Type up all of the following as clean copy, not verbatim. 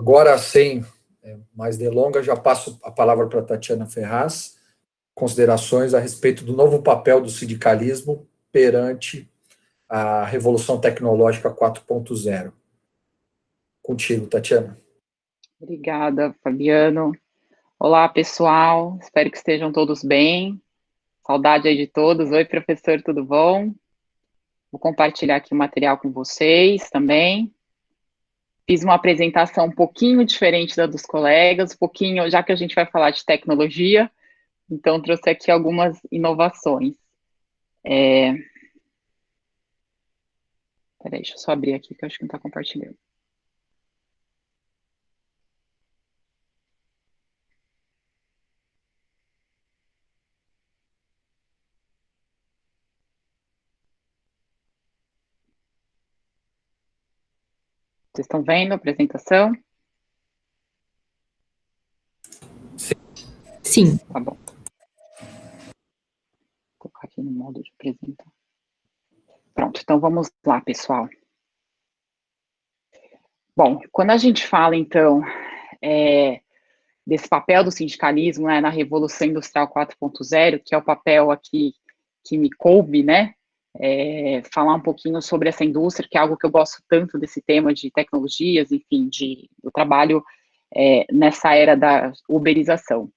Agora, sem mais delongas, já passo a palavra para a Tatiana Ferraz, considerações a respeito do novo papel do sindicalismo perante a Revolução Tecnológica 4.0. Contigo, Tatiana. Obrigada, Fabiano. Olá, pessoal. Espero que estejam todos bem. Saudade aí de todos. Oi, professor, tudo bom? Vou compartilhar aqui o material com vocês também. Fiz uma apresentação um pouquinho diferente da dos colegas, já que a gente vai falar de tecnologia, então trouxe aqui algumas inovações. Peraí, deixa eu só abrir aqui, que eu acho que não está compartilhando. Vocês estão vendo a apresentação? Sim. Tá bom. Vou colocar aqui no modo de apresentar. Pronto, então vamos lá, pessoal. Bom, quando a gente fala, então, desse papel do sindicalismo, né, na Revolução Industrial 4.0, que é o papel aqui que me coube, né, falar um pouquinho sobre essa indústria, que é algo que eu gosto tanto desse tema de tecnologias, enfim, do trabalho nessa era da uberização.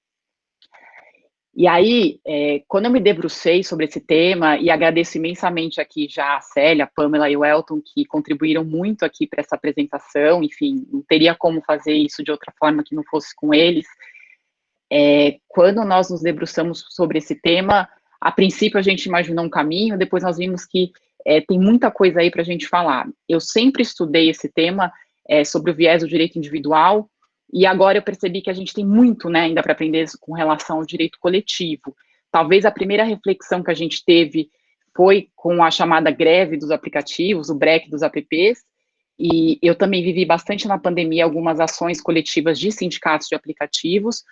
E aí, quando eu me debrucei sobre esse tema, e agradeço imensamente aqui já a Célia, a Pamela e o Elton, que contribuíram muito aqui para essa apresentação, enfim, não teria como fazer isso de outra forma que não fosse com eles. Quando nós nos debruçamos sobre esse tema, a princípio a gente imaginou um caminho, depois nós vimos que tem muita coisa aí para a gente falar. Eu sempre estudei esse tema sobre o viés do direito individual, e agora eu percebi que a gente tem muito, né, ainda para aprender com relação ao direito coletivo. Talvez a primeira reflexão que a gente teve foi com a chamada greve dos aplicativos, o break dos apps, e eu também vivi bastante na pandemia algumas ações coletivas de sindicatos de aplicativos,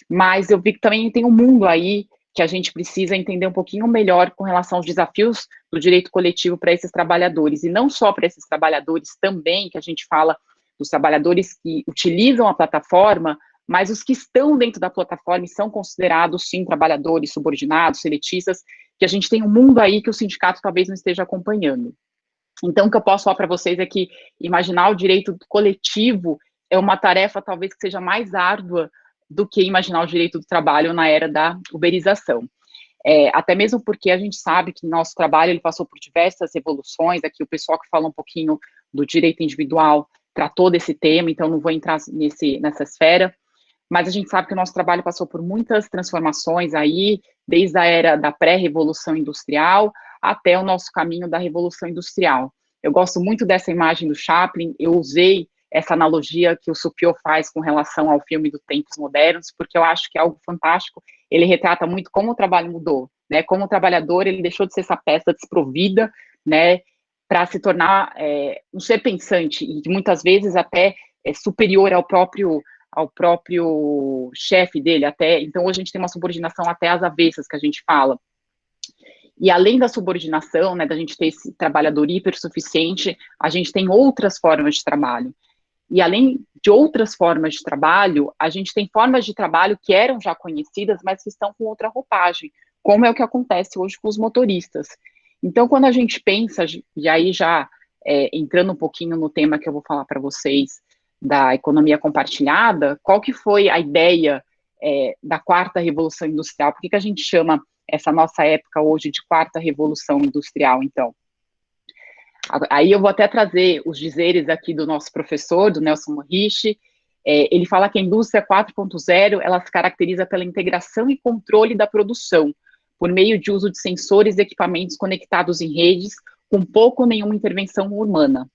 mas eu vi que também tem um mundo aí que a gente precisa entender um pouquinho melhor com relação aos desafios do direito coletivo para esses trabalhadores, e não só para esses trabalhadores também, que a gente fala dos trabalhadores que utilizam a plataforma, mas os que estão dentro da plataforma e são considerados, sim, trabalhadores subordinados, seletistas, que a gente tem um mundo aí que o sindicato talvez não esteja acompanhando. Então, o que eu posso falar para vocês é que imaginar o direito coletivo é uma tarefa talvez que seja mais árdua do que imaginar o direito do trabalho na era da uberização. Até mesmo porque a gente sabe que nosso trabalho ele passou por diversas revoluções, aqui o pessoal que fala um pouquinho do direito individual tratou desse tema, então não vou entrar nessa esfera, mas a gente sabe que o nosso trabalho passou por muitas transformações aí, desde a era da pré-revolução industrial até o nosso caminho da revolução industrial. Eu gosto muito dessa imagem do Chaplin, eu usei essa analogia que o Supiô faz com relação ao filme do Tempos Modernos, porque eu acho que é algo fantástico, ele retrata muito como o trabalho mudou, né, como o trabalhador, ele deixou de ser essa peça desprovida, né, para se tornar um ser pensante, e muitas vezes até superior ao próprio chefe dele, até, então hoje a gente tem uma subordinação até às avessas que a gente fala. E além da subordinação, né, da gente ter esse trabalhador hipersuficiente, a gente tem outras formas de trabalho. E além de outras formas de trabalho, a gente tem formas de trabalho que eram já conhecidas, mas que estão com outra roupagem, como é o que acontece hoje com os motoristas. Então, quando a gente pensa, e aí já entrando um pouquinho no tema que eu vou falar para vocês, da economia compartilhada, qual que foi a ideia da quarta revolução industrial? Por que a gente chama essa nossa época hoje de quarta revolução industrial, então? Aí eu vou até trazer os dizeres aqui do nosso professor, do Nelson Morriche. Ele fala que a indústria 4.0, ela se caracteriza pela integração e controle da produção, por meio de uso de sensores e equipamentos conectados em redes, com pouco ou nenhuma intervenção humana.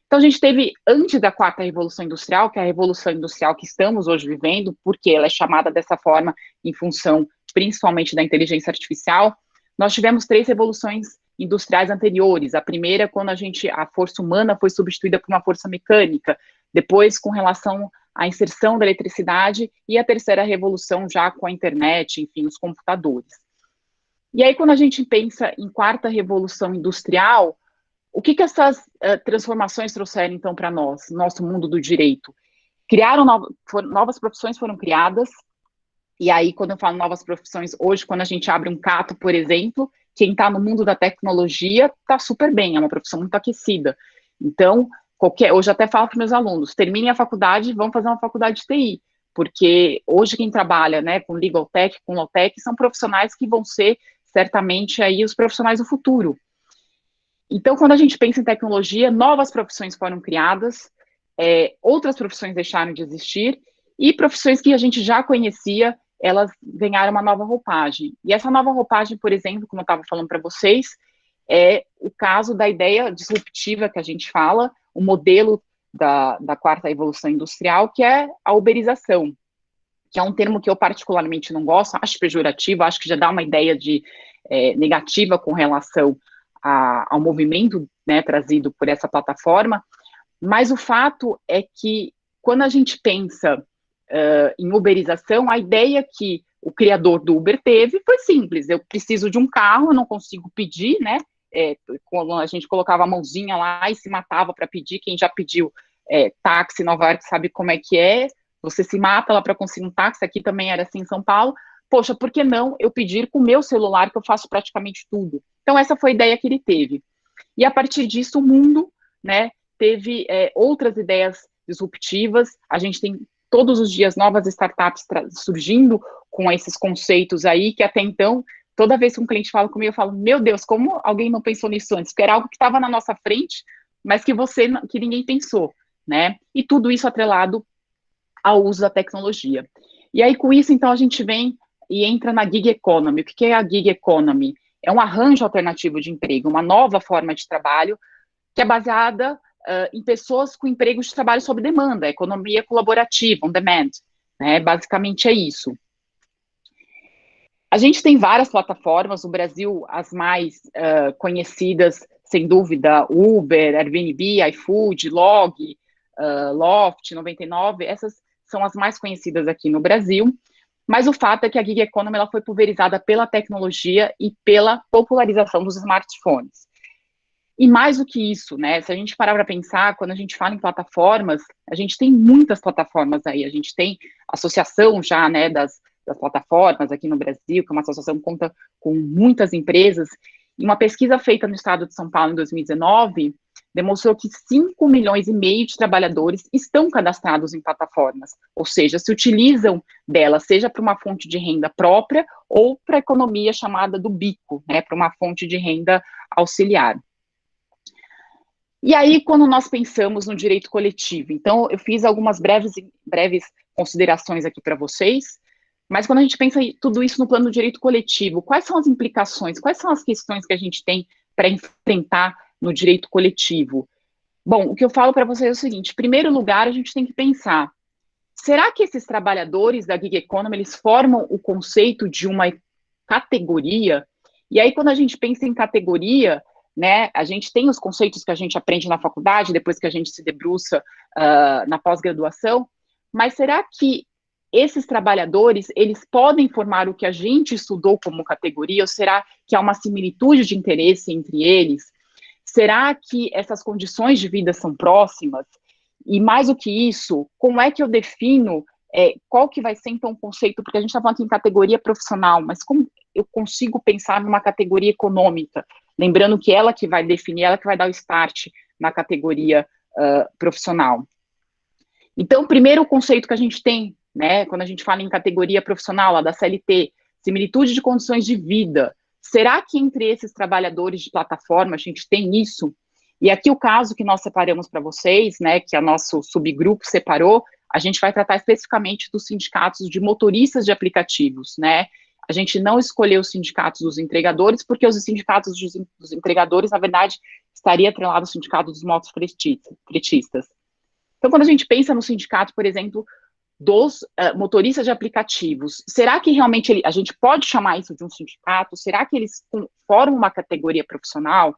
Então, a gente teve, antes da quarta revolução industrial, que é a revolução industrial que estamos hoje vivendo, porque ela é chamada dessa forma em função, principalmente, da inteligência artificial, nós tivemos 3 revoluções industriais anteriores. A primeira, quando a força humana foi substituída por uma força mecânica, depois com relação à inserção da eletricidade, e a terceira revolução já com a internet, enfim, os computadores. E aí, quando a gente pensa em quarta revolução industrial, o que essas transformações trouxeram, então, para nós, nosso mundo do direito? novas profissões foram criadas, e aí, quando eu falo novas profissões, hoje, quando a gente abre um Cato, por exemplo, quem está no mundo da tecnologia está super bem, é uma profissão muito aquecida. Então, hoje eu até falo para meus alunos, terminem a faculdade e vão fazer uma faculdade de TI, porque hoje quem trabalha, né, com Legal Tech, com Law Tech, são profissionais que vão ser, certamente, aí os profissionais do futuro. Então, quando a gente pensa em tecnologia, novas profissões foram criadas, outras profissões deixaram de existir, e profissões que a gente já conhecia, elas ganharam uma nova roupagem. E essa nova roupagem, por exemplo, como eu estava falando para vocês, é o caso da ideia disruptiva que a gente fala, o modelo da quarta evolução industrial, que é a uberização, que é um termo que eu particularmente não gosto, acho pejorativo, acho que já dá uma ideia de negativa com relação ao movimento, né, trazido por essa plataforma, mas o fato é que quando a gente pensa em uberização, a ideia que o criador do Uber teve foi simples, eu preciso de um carro, eu não consigo pedir, né, quando a gente colocava a mãozinha lá e se matava para pedir, quem já pediu táxi em Nova York sabe como é que é, você se mata lá para conseguir um táxi, aqui também era assim em São Paulo, poxa, por que não eu pedir com o meu celular, que eu faço praticamente tudo? Então, essa foi a ideia que ele teve. E, a partir disso, o mundo, né, teve outras ideias disruptivas, a gente tem todos os dias novas startups surgindo com esses conceitos aí, que até então, toda vez que um cliente fala comigo, eu falo, meu Deus, como alguém não pensou nisso antes? Porque era algo que estava na nossa frente, mas que ninguém pensou, né? E tudo isso atrelado ao uso da tecnologia. E aí, com isso, então, a gente vem e entra na gig economy. O que é a gig economy? É um arranjo alternativo de emprego, uma nova forma de trabalho que é baseada em pessoas com empregos de trabalho sob demanda, economia colaborativa, on demand, né? Basicamente é isso. A gente tem várias plataformas, no Brasil, as mais conhecidas, sem dúvida, Uber, Airbnb, iFood, Log, Loft, 99, essas são as mais conhecidas aqui no Brasil, mas o fato é que a gig economy ela foi pulverizada pela tecnologia e pela popularização dos smartphones. E mais do que isso, né, se a gente parar para pensar, quando a gente fala em plataformas, a gente tem muitas plataformas aí, a gente tem associação já, né, das plataformas aqui no Brasil, que é uma associação que conta com muitas empresas, e uma pesquisa feita no estado de São Paulo em 2019 demonstrou que 5,5 milhões de trabalhadores estão cadastrados em plataformas, ou seja, se utilizam delas, seja para uma fonte de renda própria ou para a economia chamada do bico, né, para uma fonte de renda auxiliar. E aí, quando nós pensamos no direito coletivo, então eu fiz algumas breves considerações aqui para vocês, mas quando a gente pensa em tudo isso no plano do direito coletivo, quais são as implicações, quais são as questões que a gente tem para enfrentar no direito coletivo? Bom, o que eu falo para vocês é o seguinte, em primeiro lugar, a gente tem que pensar, será que esses trabalhadores da gig economy, eles formam o conceito de uma categoria? E aí, quando a gente pensa em categoria, né, a gente tem os conceitos que a gente aprende na faculdade, depois que a gente se debruça na pós-graduação, mas será que esses trabalhadores, eles podem formar o que a gente estudou como categoria, ou será que há uma similitude de interesse entre eles? Será que essas condições de vida são próximas? E mais do que isso, como é que eu defino qual que vai ser, então, o conceito? Porque a gente está falando aqui em categoria profissional, mas como eu consigo pensar numa categoria econômica? Lembrando que ela que vai definir, ela que vai dar o start na categoria profissional. Então, primeiro o conceito que a gente tem, né, quando a gente fala em categoria profissional, lá da CLT, similitude de condições de vida. Será que entre esses trabalhadores de plataforma a gente tem isso? E aqui o caso que nós separamos para vocês, né, que o nosso subgrupo separou, a gente vai tratar especificamente dos sindicatos de motoristas de aplicativos, né? A gente não escolheu os sindicatos dos entregadores, porque os sindicatos dos entregadores, na verdade, estaria atrelado ao sindicato dos motofretistas. Então, quando a gente pensa no sindicato, por exemplo, dos motoristas de aplicativos, será que realmente a gente pode chamar isso de um sindicato? Será que eles formam uma categoria profissional?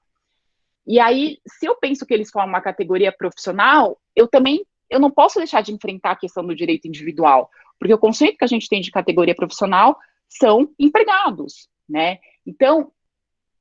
E aí, se eu penso que eles formam uma categoria profissional, eu não posso deixar de enfrentar a questão do direito individual, porque o conceito que a gente tem de categoria profissional são empregados, né? Então,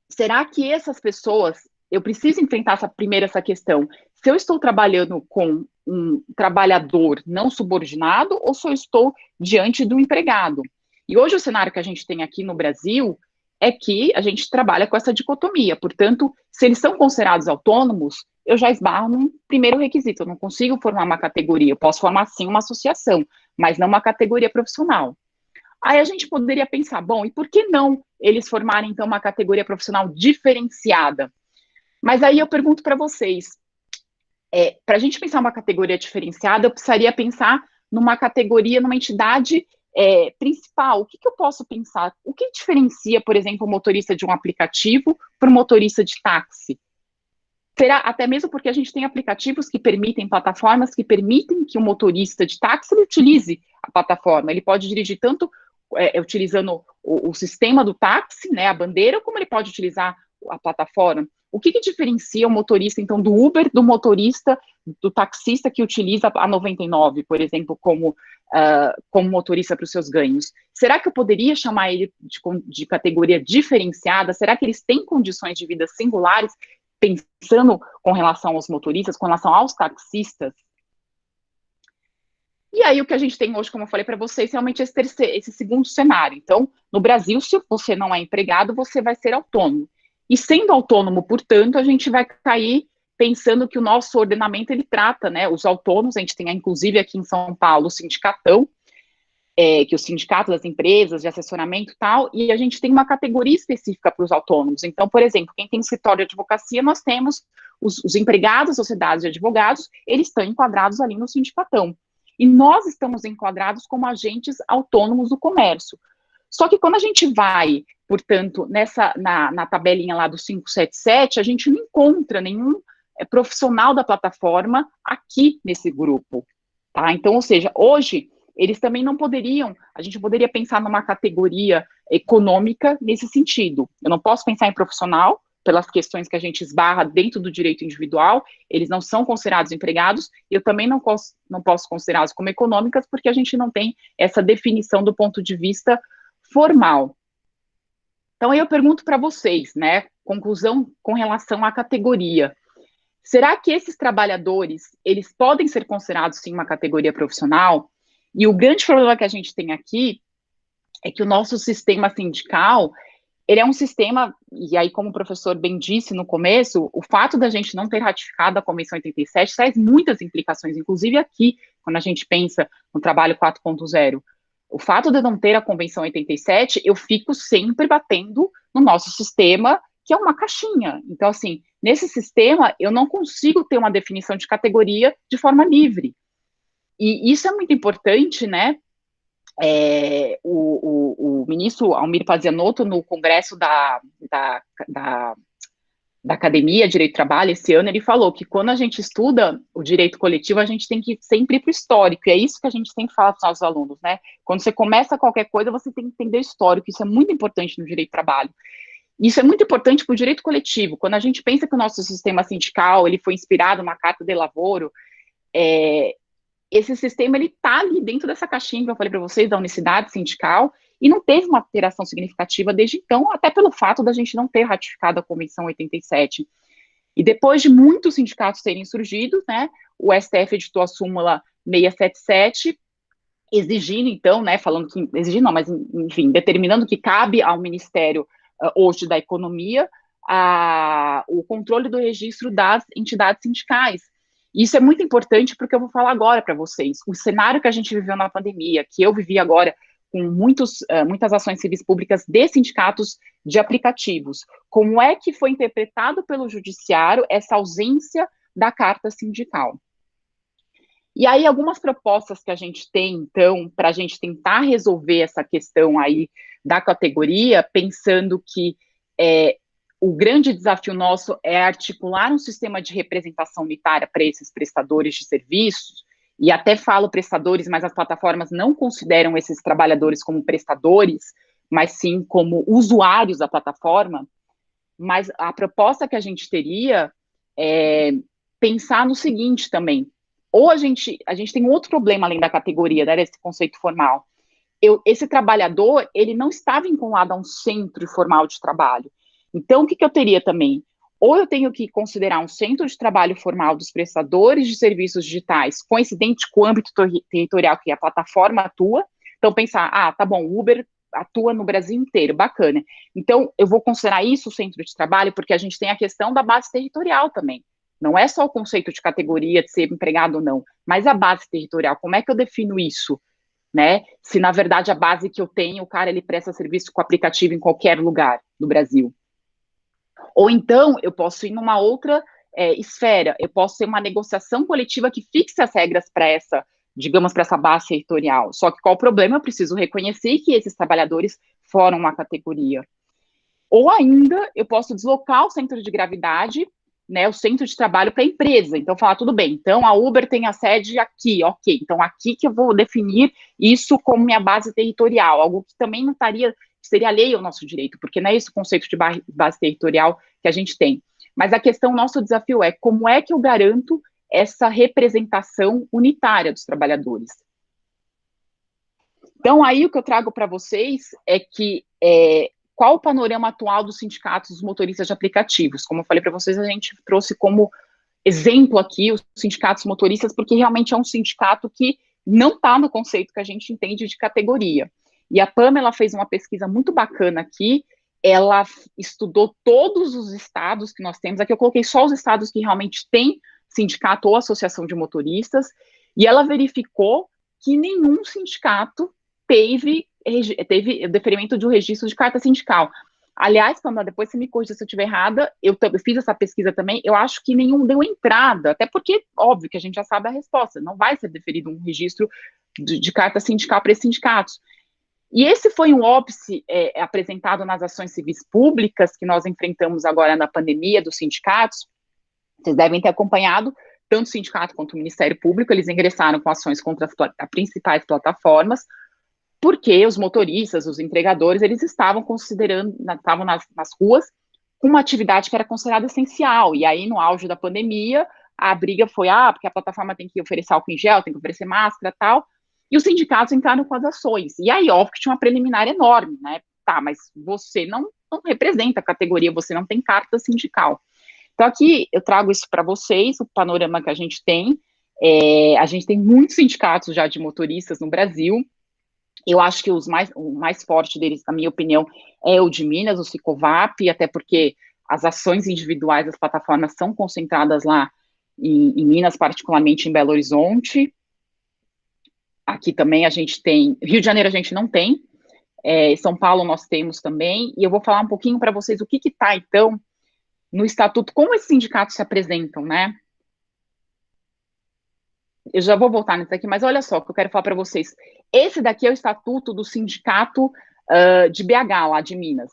será que essas pessoas, eu preciso enfrentar essa questão, se eu estou trabalhando com um trabalhador não subordinado ou se eu estou diante do empregado. E hoje o cenário que a gente tem aqui no Brasil é que a gente trabalha com essa dicotomia. Portanto, se eles são considerados autônomos, eu já esbarro no primeiro requisito. Eu não consigo formar uma categoria. Eu posso formar, sim, uma associação, mas não uma categoria profissional. Aí a gente poderia pensar, bom, e por que não eles formarem, então, uma categoria profissional diferenciada? Mas aí eu pergunto para vocês, para a gente pensar uma categoria diferenciada, eu precisaria pensar numa categoria, numa entidade principal. O que eu posso pensar? O que diferencia, por exemplo, o motorista de um aplicativo para o motorista de táxi? Será até mesmo porque a gente tem aplicativos que permitem, plataformas que permitem que o motorista de táxi ele utilize a plataforma. Ele pode dirigir tanto utilizando o sistema do táxi, né, a bandeira, como ele pode utilizar a plataforma. O que diferencia o motorista, então, do Uber, do motorista, do taxista que utiliza a 99, por exemplo, como motorista para os seus ganhos? Será que eu poderia chamar ele de categoria diferenciada? Será que eles têm condições de vida singulares, pensando com relação aos motoristas, com relação aos taxistas? E aí, o que a gente tem hoje, como eu falei para vocês, realmente esse segundo cenário. Então, no Brasil, se você não é empregado, você vai ser autônomo. E sendo autônomo, portanto, a gente vai cair pensando que o nosso ordenamento, ele trata, né, os autônomos, a gente tem, inclusive, aqui em São Paulo, o Sindicatão, que é o sindicato das empresas, de assessoramento e tal, e a gente tem uma categoria específica para os autônomos. Então, por exemplo, quem tem escritório de advocacia, nós temos os empregados das sociedades de advogados, eles estão enquadrados ali no Sindicatão. E nós estamos enquadrados como agentes autônomos do comércio. Só que quando a gente vai, portanto, na tabelinha lá do 577, a gente não encontra nenhum profissional da plataforma aqui nesse grupo, tá? Então, ou seja, hoje, eles também não poderiam, a gente poderia pensar numa categoria econômica nesse sentido. Eu não posso pensar em profissional, pelas questões que a gente esbarra dentro do direito individual, eles não são considerados empregados, e eu também não posso considerá-los como econômicas, porque a gente não tem essa definição do ponto de vista formal. Então, aí eu pergunto para vocês, né, conclusão com relação à categoria. Será que esses trabalhadores, eles podem ser considerados, sim, uma categoria profissional? E o grande problema que a gente tem aqui é que o nosso sistema sindical, ele é um sistema, e aí, como o professor bem disse no começo, o fato da gente não ter ratificado a Convenção 87 traz muitas implicações, inclusive aqui, quando a gente pensa no trabalho 4.0. O fato de eu não ter a Convenção 87, eu fico sempre batendo no nosso sistema, que é uma caixinha. Então, assim, nesse sistema, eu não consigo ter uma definição de categoria de forma livre. E isso é muito importante, né? O ministro Almir Pazianotto, no congresso da Academia de Direito do Trabalho, esse ano, ele falou que quando a gente estuda o direito coletivo, a gente tem que sempre ir para o histórico, e é isso que a gente sempre fala para os nossos alunos, né? Quando você começa qualquer coisa, você tem que entender o histórico, isso é muito importante no direito do trabalho. Isso é muito importante para o direito coletivo. Quando a gente pensa que o nosso sistema sindical, ele foi inspirado na Carta de Lavoro, esse sistema, ele está ali dentro dessa caixinha que eu falei para vocês, da unicidade sindical, e não teve uma alteração significativa desde então, até pelo fato da gente não ter ratificado a Convenção 87. E depois de muitos sindicatos terem surgido, né, o STF editou a súmula 677, exigindo, então, né, falando que, exigindo não, mas, enfim, determinando que cabe ao Ministério hoje da Economia o controle do registro das entidades sindicais. Isso é muito importante porque eu vou falar agora para vocês. O cenário que a gente viveu na pandemia, que eu vivi agora com muitas ações civis públicas de sindicatos de aplicativos. Como é que foi interpretado pelo judiciário essa ausência da carta sindical? E aí, algumas propostas que a gente tem, então, para a gente tentar resolver essa questão aí da categoria, pensando que o grande desafio nosso é articular um sistema de representação unitária para esses prestadores de serviços, e até falo prestadores, mas as plataformas não consideram esses trabalhadores como prestadores, mas sim como usuários da plataforma. Mas a proposta que a gente teria é pensar no seguinte também, ou a gente tem outro problema além da categoria, né, desse conceito formal. Esse trabalhador, ele não está vinculado a um centro formal de trabalho. Então, o que eu teria também? ou eu tenho que considerar um centro de trabalho formal dos prestadores de serviços digitais, coincidente com o âmbito territorial que a plataforma atua. Então, pensar, tá bom, o Uber atua no Brasil inteiro, bacana. Então, eu vou considerar isso o centro de trabalho, porque a gente tem a questão da base territorial também. Não é só o conceito de categoria, de ser empregado ou não, mas a base territorial, como é que eu defino isso? Né? Se, na verdade, a base que eu tenho, o cara, ele presta serviço com aplicativo em qualquer lugar do Brasil. Ou então, eu posso ir numa outra esfera, eu posso ter uma negociação coletiva que fixe as regras para essa, digamos, para essa base territorial. Só que qual o problema? Eu preciso reconhecer que esses trabalhadores formam uma categoria. Ou ainda, eu posso deslocar o centro de gravidade, né, o centro de trabalho para a empresa. Então, falar, tudo bem, então a Uber tem a sede aqui, ok, então aqui que eu vou definir isso como minha base territorial, algo que também não estaria, seria alheio ao nosso direito, porque não é esse o conceito de base territorial que a gente tem. Mas a questão, nosso desafio é, como é que eu garanto essa representação unitária dos trabalhadores? Então, aí o que eu trago para vocês é que qual o panorama atual dos sindicatos dos motoristas de aplicativos? Como eu falei para vocês, a gente trouxe como exemplo aqui os sindicatos motoristas, porque realmente é um sindicato que não está no conceito que a gente entende de categoria. E a Pamela fez uma pesquisa muito bacana aqui, ela estudou todos os estados que nós temos, aqui eu coloquei só os estados que realmente têm sindicato ou associação de motoristas, e ela verificou que nenhum sindicato teve o deferimento de um registro de carta sindical. Aliás, Pamela, depois você me corrija se eu estiver errada, eu fiz essa pesquisa também, eu acho que nenhum deu entrada, até porque, óbvio, que a gente já sabe a resposta, não vai ser deferido um registro de carta sindical para esses sindicatos. E esse foi um óbice apresentado nas ações civis públicas que nós enfrentamos agora na pandemia dos sindicatos. Vocês devem ter acompanhado, tanto o sindicato quanto o Ministério Público, eles ingressaram com ações contra as principais plataformas, porque os motoristas, os entregadores, eles estavam considerando, estavam nas ruas com uma atividade que era considerada essencial, e aí no auge da pandemia, a briga foi, porque a plataforma tem que oferecer álcool em gel, tem que oferecer máscara e tal, e os sindicatos entraram com as ações, e aí óbvio que tinha uma preliminar enorme, né, mas você não representa a categoria, você não tem carta sindical. Então aqui eu trago isso para vocês, o panorama que a gente tem muitos sindicatos já de motoristas no Brasil. Eu acho que o mais forte deles, na minha opinião, é o de Minas, o Sicovap, até porque as ações individuais das plataformas são concentradas lá em Minas, particularmente em Belo Horizonte. Aqui também a gente tem, Rio de Janeiro a gente não tem, São Paulo nós temos também, e eu vou falar um pouquinho para vocês o que está, então, no estatuto, como esses sindicatos se apresentam, né? Eu já vou voltar nisso aqui, mas olha só o que eu quero falar para vocês. Esse daqui é o estatuto do sindicato de BH, lá de Minas.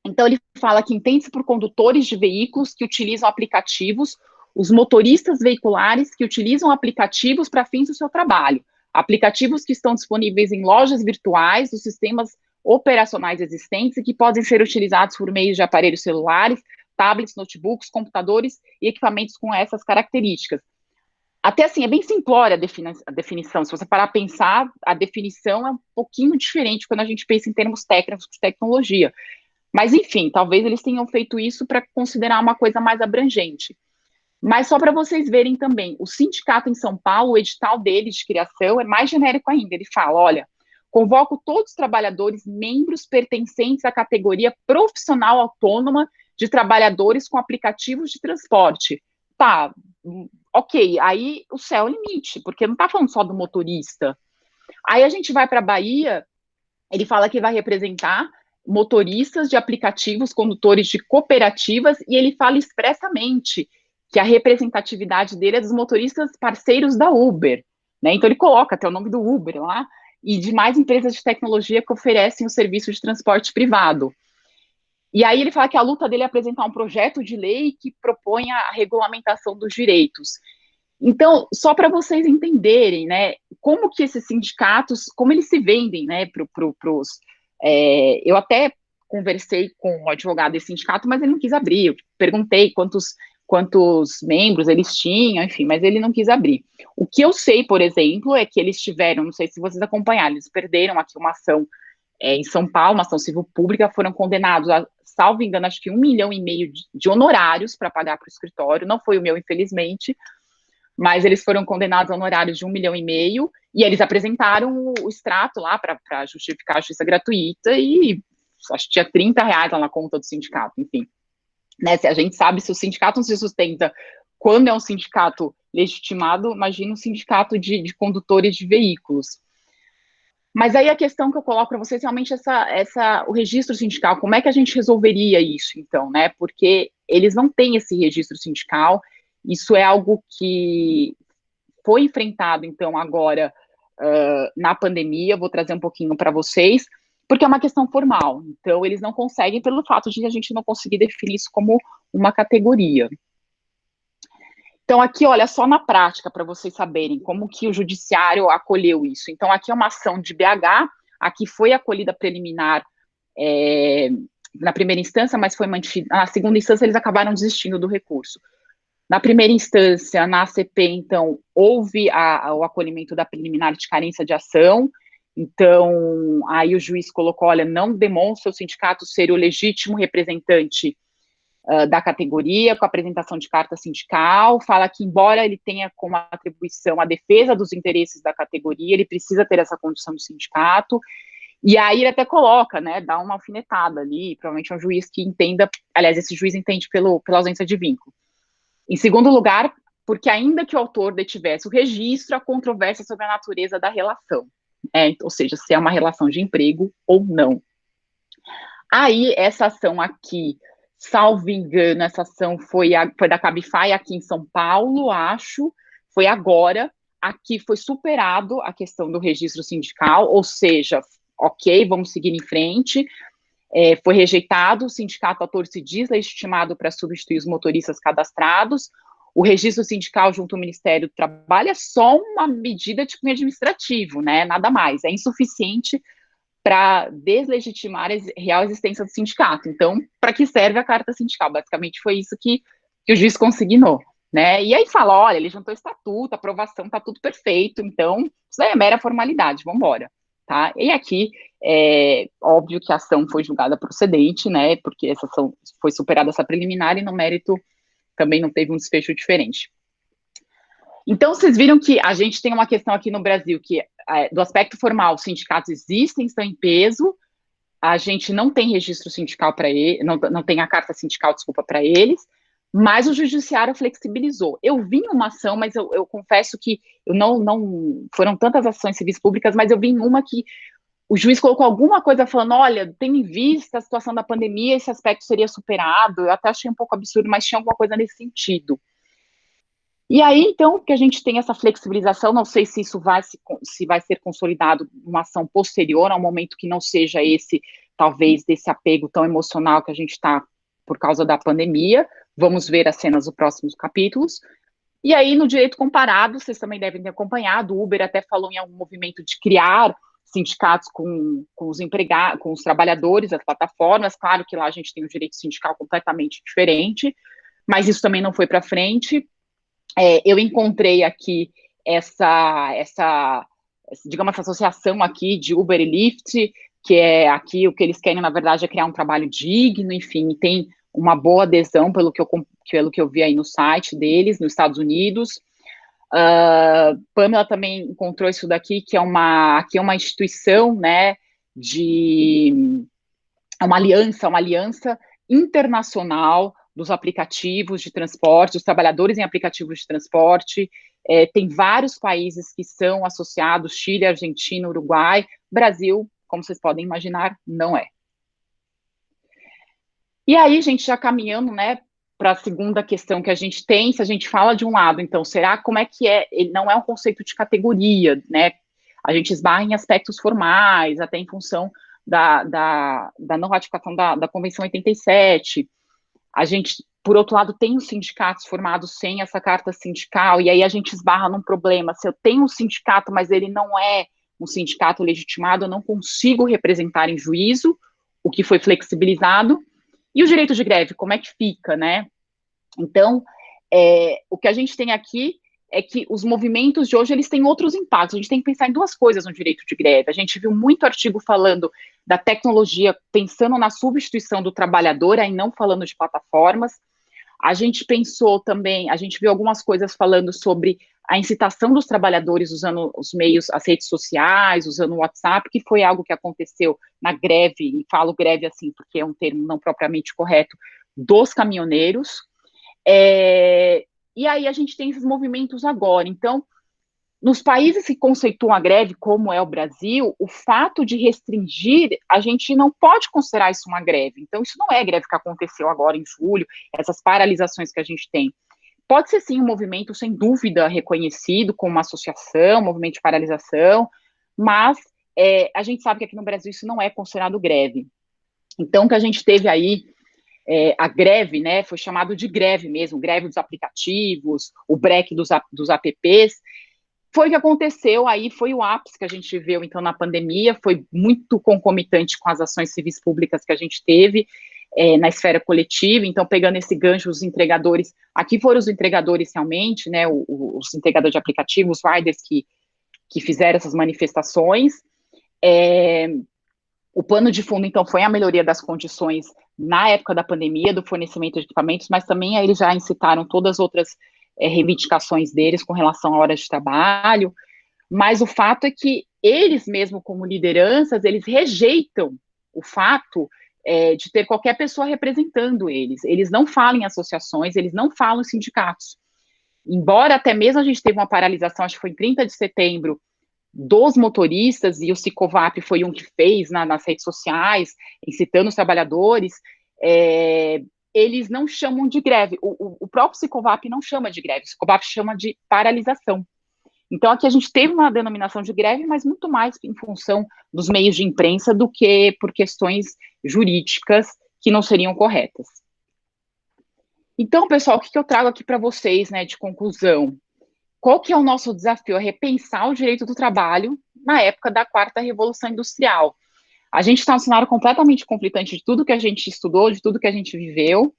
Então, ele fala que entende-se por condutores de veículos que utilizam aplicativos, os motoristas veiculares que utilizam aplicativos para fins do seu trabalho, aplicativos que estão disponíveis em lojas virtuais dos sistemas operacionais existentes e que podem ser utilizados por meio de aparelhos celulares, tablets, notebooks, computadores e equipamentos com essas características. Até assim, é bem simplória a definição. Se você parar a pensar, a definição é um pouquinho diferente quando a gente pensa em termos técnicos de tecnologia. Mas, enfim, talvez eles tenham feito isso para considerar uma coisa mais abrangente. Mas só para vocês verem também, o sindicato em São Paulo, o edital dele de criação é mais genérico ainda. Ele fala, olha, convoco todos os trabalhadores membros pertencentes à categoria profissional autônoma de trabalhadores com aplicativos de transporte. Tá, ok, aí o céu é o limite, porque não está falando só do motorista. Aí a gente vai para a Bahia, ele fala que vai representar motoristas de aplicativos, condutores de cooperativas, e ele fala expressamente que a representatividade dele é dos motoristas parceiros da Uber, né? Então ele coloca até o nome do Uber lá, e de mais empresas de tecnologia que oferecem o serviço de transporte privado. E aí ele fala que a luta dele é apresentar um projeto de lei que propõe a regulamentação dos direitos. Então, só para vocês entenderem, né, como que esses sindicatos, como eles se vendem, né, eu até conversei com o advogado desse sindicato, mas ele não quis abrir, eu perguntei quantos membros eles tinham, enfim, mas ele não quis abrir. O que eu sei, por exemplo, é que eles tiveram, não sei se vocês acompanharam, eles perderam aqui uma ação em São Paulo, uma ação civil pública, foram condenados a salvo engano, acho que 1,5 milhão de honorários para pagar para o escritório, não foi o meu, infelizmente, mas eles foram condenados a honorários de 1,5 milhão, e eles apresentaram o extrato lá para justificar a justiça gratuita, e acho que tinha R$ 30 lá na conta do sindicato, enfim. Né, se a gente sabe, se o sindicato não se sustenta quando é um sindicato legitimado, imagina um sindicato de condutores de veículos. Mas aí a questão que eu coloco para vocês é realmente o registro sindical, como é que a gente resolveria isso, então, né? Porque eles não têm esse registro sindical, isso é algo que foi enfrentado, então, agora na pandemia, vou trazer um pouquinho para vocês, porque é uma questão formal, então eles não conseguem pelo fato de a gente não conseguir definir isso como uma categoria. Então, aqui, olha, só na prática, para vocês saberem como que o judiciário acolheu isso. Então, aqui é uma ação de BH, aqui foi acolhida preliminar na primeira instância, mas foi mantida. Na segunda instância, eles acabaram desistindo do recurso. Na primeira instância, na ACP, então, houve o acolhimento da preliminar de carência de ação. Então, aí o juiz colocou, olha, não demonstra o sindicato ser o legítimo representante da categoria, com a apresentação de carta sindical, fala que, embora ele tenha como atribuição a defesa dos interesses da categoria, ele precisa ter essa condição de sindicato, e aí ele até coloca, né, dá uma alfinetada ali, provavelmente é um juiz que entenda, aliás, esse juiz entende pela ausência de vínculo. Em segundo lugar, porque ainda que o autor detivesse o registro, a controvérsia sobre a natureza da relação, ou seja, se é uma relação de emprego ou não. Aí, essa ação aqui, salvo engano, essa ação foi da Cabify aqui em São Paulo, acho, foi agora, aqui foi superado a questão do registro sindical, ou seja, ok, vamos seguir em frente, foi rejeitado, o sindicato ator se diz legitimado para substituir os motoristas cadastrados, o registro sindical junto ao Ministério do Trabalho é só uma medida de cunho administrativo, né, nada mais, é insuficiente para deslegitimar a real existência do sindicato. Então, para que serve a carta sindical? Basicamente foi isso que o juiz consignou, né? E aí fala, olha, ele juntou estatuto, aprovação, tá tudo perfeito, então isso é mera formalidade, vamos embora, tá? E aqui, óbvio que a ação foi julgada procedente, né? Porque essa ação foi superada essa preliminar e no mérito também não teve um desfecho diferente. Então, vocês viram que a gente tem uma questão aqui no Brasil que, do aspecto formal, os sindicatos existem, estão em peso, a gente não tem registro sindical para eles, não tem a carta sindical, desculpa, para eles, mas o judiciário flexibilizou. Eu vi uma ação, mas eu confesso que eu não foram tantas ações civis públicas, mas eu vi uma que o juiz colocou alguma coisa falando, olha, tendo em vista a situação da pandemia, esse aspecto seria superado, eu até achei um pouco absurdo, mas tinha alguma coisa nesse sentido. E aí, então, que a gente tem essa flexibilização, não sei se isso vai ser consolidado numa ação posterior, ao momento que não seja esse, talvez, desse apego tão emocional que a gente está por causa da pandemia. Vamos ver as cenas dos próximos capítulos. E aí, no direito comparado, vocês também devem ter acompanhado, o Uber até falou em algum movimento de criar sindicatos com os empregados, com os trabalhadores, as plataformas. Claro que lá a gente tem um direito sindical completamente diferente, mas isso também não foi para frente. Eu encontrei aqui digamos, essa associação aqui de Uber e Lyft, que é aqui o que eles querem, na verdade, é criar um trabalho digno, enfim, tem uma boa adesão pelo que eu vi aí no site deles, nos Estados Unidos. Pamela também encontrou isso daqui, que aqui é uma instituição, né, uma aliança internacional dos aplicativos de transporte, dos trabalhadores em aplicativos de transporte. Tem vários países que são associados, Chile, Argentina, Uruguai, Brasil, como vocês podem imaginar, não é. E aí, gente, já caminhando, né, para a segunda questão que a gente tem, se a gente fala de um lado, então, como é que é? Ele não é um conceito de categoria, né? A gente esbarra em aspectos formais, até em função da não ratificação da Convenção 87. A gente, por outro lado, tem os sindicatos formados sem essa carta sindical, e aí a gente esbarra num problema. Se eu tenho um sindicato, mas ele não é um sindicato legitimado, eu não consigo representar em juízo, o que foi flexibilizado. E o direito de greve, como é que fica, né? Então, o que a gente tem aqui é que os movimentos de hoje, eles têm outros impactos. A gente tem que pensar em duas coisas no direito de greve. A gente viu muito artigo falando da tecnologia, pensando na substituição do trabalhador, aí não falando de plataformas. A gente pensou também, a gente viu algumas coisas falando sobre a incitação dos trabalhadores usando os meios, as redes sociais, usando o WhatsApp, que foi algo que aconteceu na greve, e falo greve assim porque é um termo não propriamente correto, dos caminhoneiros. E aí a gente tem esses movimentos agora. Então, nos países que conceituam a greve, como é o Brasil, o fato de restringir, a gente não pode considerar isso uma greve. Então, isso não é greve que aconteceu agora em julho, essas paralisações que a gente tem. Pode ser, sim, um movimento, sem dúvida, reconhecido como uma associação, um movimento de paralisação, mas a gente sabe que aqui no Brasil isso não é considerado greve. Então, o que a gente teve aí, a greve, né, foi chamado de greve mesmo, greve dos aplicativos, o break dos apps, foi o que aconteceu, aí foi o ápice que a gente viu, então, na pandemia, foi muito concomitante com as ações civis públicas que a gente teve na esfera coletiva, então, pegando esse gancho, os entregadores, aqui foram os entregadores realmente, né, os entregadores de aplicativos, os riders que fizeram essas manifestações. O pano de fundo, então, foi a melhoria das condições na época da pandemia, do fornecimento de equipamentos, mas também aí eles já incitaram todas as outras reivindicações deles com relação a horas de trabalho, mas o fato é que eles mesmo como lideranças, eles rejeitam o fato de ter qualquer pessoa representando eles não falam em associações, eles não falam em sindicatos, embora até mesmo a gente teve uma paralisação, acho que foi em 30 de setembro, dos motoristas, e o Sicovap foi um que fez nas redes sociais, incitando os trabalhadores, eles não chamam de greve, o próprio Sicovap não chama de greve, o Sicovap chama de paralisação. Então, aqui a gente teve uma denominação de greve, mas muito mais em função dos meios de imprensa do que por questões jurídicas que não seriam corretas. Então, pessoal, o que eu trago aqui para vocês, né, de conclusão? Qual que é o nosso desafio? É repensar o direito do trabalho na época da quarta revolução industrial. A gente está num cenário completamente conflitante de tudo que a gente estudou, de tudo que a gente viveu.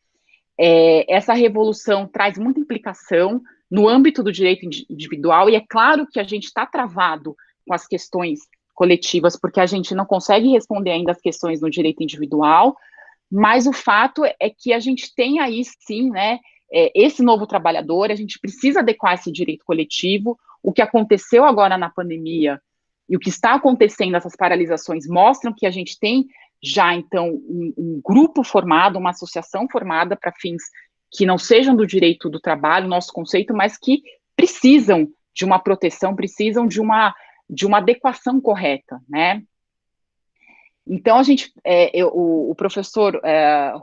Essa revolução traz muita implicação no âmbito do direito individual, e é claro que a gente está travado com as questões coletivas, porque a gente não consegue responder ainda as questões no direito individual, mas o fato é que a gente tem aí, sim, né, esse novo trabalhador, a gente precisa adequar esse direito coletivo. O que aconteceu agora na pandemia e o que está acontecendo, essas paralisações, mostram que a gente tem já, então, um grupo formado, uma associação formada para fins que não sejam do direito do trabalho, nosso conceito, mas que precisam de uma proteção, precisam de uma adequação correta, né? Então, o professor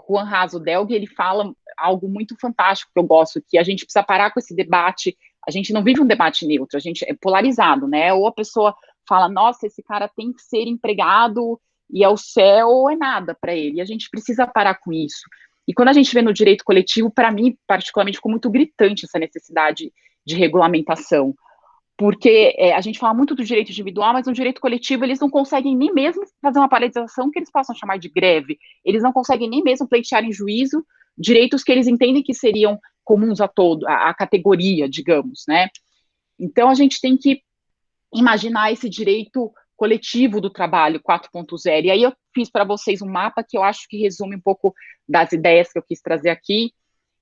Juan Raso Delgue, ele fala algo muito fantástico que eu gosto, que a gente precisa parar com esse debate, a gente não vive um debate neutro, a gente é polarizado, né? Ou a pessoa fala, nossa, esse cara tem que ser empregado e é o céu ou é nada para ele, e a gente precisa parar com isso. E quando a gente vê no direito coletivo, para mim, particularmente, ficou muito gritante essa necessidade de regulamentação, porque a gente fala muito do direito individual, mas no direito coletivo eles não conseguem nem mesmo fazer uma paralisação que eles possam chamar de greve, eles não conseguem nem mesmo pleitear em juízo direitos que eles entendem que seriam comuns a categoria, digamos, né? Então a gente tem que imaginar esse direito coletivo do trabalho 4.0, e aí eu fiz para vocês um mapa que eu acho que resume um pouco das ideias que eu quis trazer aqui.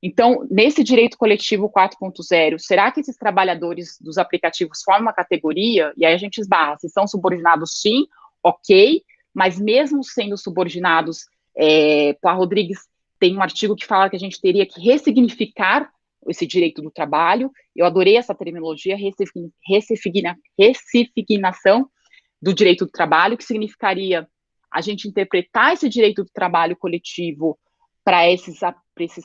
Então, nesse direito coletivo 4.0, será que esses trabalhadores dos aplicativos formam uma categoria? E aí a gente esbarra, se são subordinados, sim, ok, mas mesmo sendo subordinados, a Rodrigues tem um artigo que fala que a gente teria que ressignificar esse direito do trabalho. Eu adorei essa terminologia, ressignificação do direito do trabalho, que significaria a gente interpretar esse direito do trabalho coletivo para esses